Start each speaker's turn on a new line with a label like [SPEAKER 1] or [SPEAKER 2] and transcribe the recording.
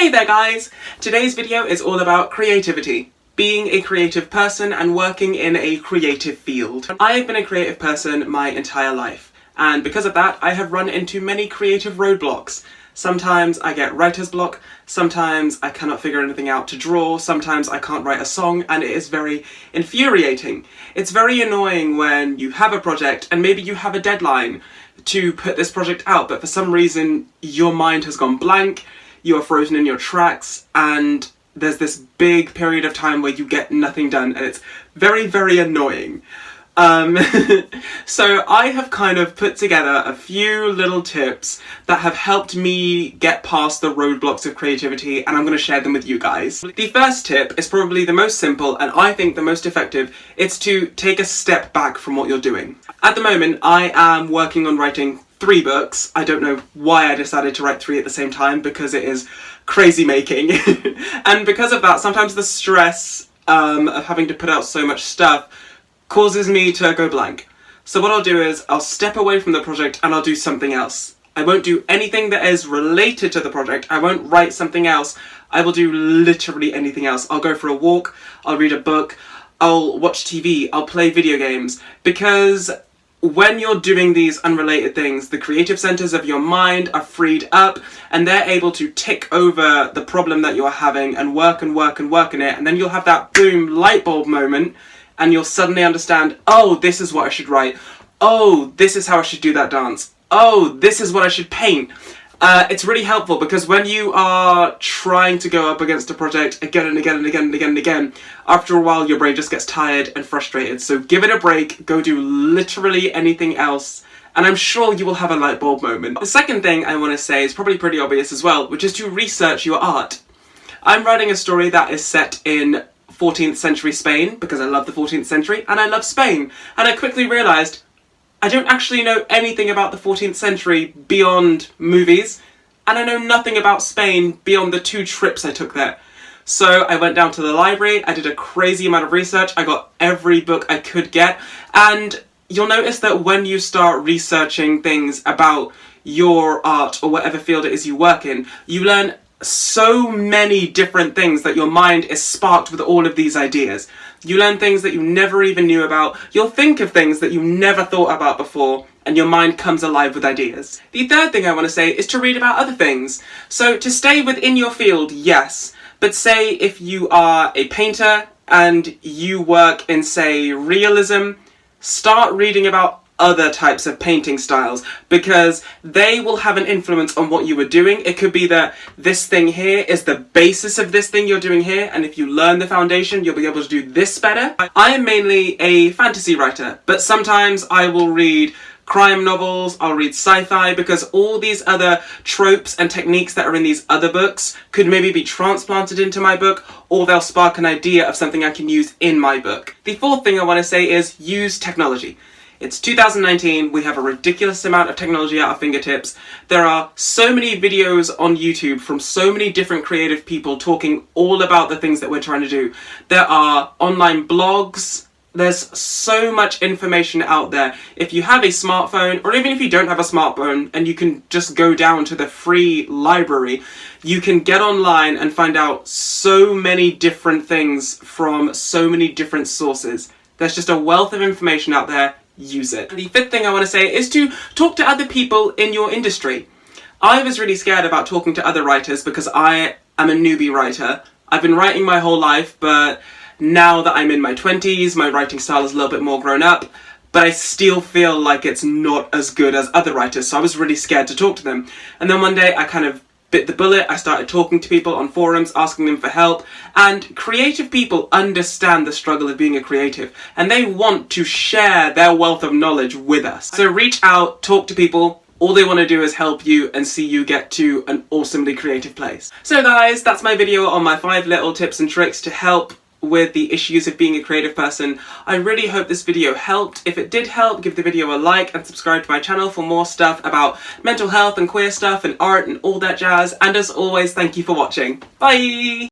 [SPEAKER 1] Hey there guys! Today's video is all about creativity. Being a creative person and working in a creative field. I have been a creative person my entire life, and because of that I have run into many creative roadblocks. Sometimes I get writer's block, sometimes I cannot figure anything out to draw, sometimes I can't write a song, and it is very infuriating. It's very annoying when you have a project and maybe you have a deadline to put this project out, but for some reason your mind has gone blank, you are frozen in your tracks, and there's this big period of time where you get nothing done, and it's very, very annoying. So I have kind of put together a few little tips that have helped me get past the roadblocks of creativity, and I'm going to share them with you guys. The first tip is probably the most simple and I think the most effective. It's to take a step back from what you're doing. At the moment I am working on writing 3 books. I don't know why I decided to write 3 at the same time, because it is crazy making. And because of that, sometimes the stress of having to put out so much stuff causes me to go blank. So what I'll do is I'll step away from the project and I'll do something else. I won't do anything that is related to the project. I won't write something else. I will do literally anything else. I'll go for a walk, I'll read a book, I'll watch TV, I'll play video games, because when you're doing these unrelated things, the creative centers of your mind are freed up and they're able to tick over the problem that you're having and work and work and work in it, and then you'll have that boom light bulb moment and you'll suddenly understand, oh, this is what I should write. Oh, this is how I should do that dance. Oh, this is what I should paint. It's really helpful, because when you are trying to go up against a project again and again and again and again and again, after a while your brain just gets tired and frustrated. So give it a break, go do literally anything else, and I'm sure you will have a light bulb moment. The second thing I want to say is probably pretty obvious as well, which is to research your art. I'm writing a story that is set in 14th century Spain, because I love the 14th century and I love Spain, and I quickly realised I don't actually know anything about the 14th century beyond movies, and I know nothing about Spain beyond the 2 trips I took there. So I went down to the library, I did a crazy amount of research, I got every book I could get, and you'll notice that when you start researching things about your art or whatever field it is you work in, you learn so many different things that your mind is sparked with all of these ideas. You learn things that you never even knew about, you'll think of things that you never thought about before, and your mind comes alive with ideas. The third thing I want to say is to read about other things. So to stay within your field, yes, but say if you are a painter and you work in, say, realism, start reading about other types of painting styles, because they will have an influence on what you are doing. It could be that this thing here is the basis of this thing you're doing here, and if you learn the foundation you'll be able to do this better. I am mainly a fantasy writer, but sometimes I will read crime novels, I'll read sci-fi, because all these other tropes and techniques that are in these other books could maybe be transplanted into my book, or they'll spark an idea of something I can use in my book. The fourth thing I want to say is use technology. It's 2019, we have a ridiculous amount of technology at our fingertips. There are so many videos on YouTube from so many different creative people talking all about the things that we're trying to do. There are online blogs. There's so much information out there. If you have a smartphone, or even if you don't have a smartphone and you can just go down to the free library, you can get online and find out so many different things from so many different sources. There's just a wealth of information out there. Use it. The fifth thing I want to say is to talk to other people in your industry. I was really scared about talking to other writers because I am a newbie writer. I've been writing my whole life, but now that I'm in my 20s, my writing style is a little bit more grown up, but I still feel like it's not as good as other writers, so I was really scared to talk to them. And then one day I kind of bit the bullet. I started talking to people on forums, asking them for help, and creative people understand the struggle of being a creative, and they want to share their wealth of knowledge with us. So reach out, talk to people. All they want to do is help you and see you get to an awesomely creative place. So guys, that's my video on my 5 little tips and tricks to help with the issues of being a creative person. I really hope this video helped. If it did help, give the video a like and subscribe to my channel for more stuff about mental health and queer stuff and art and all that jazz. And as always, thank you for watching. Bye!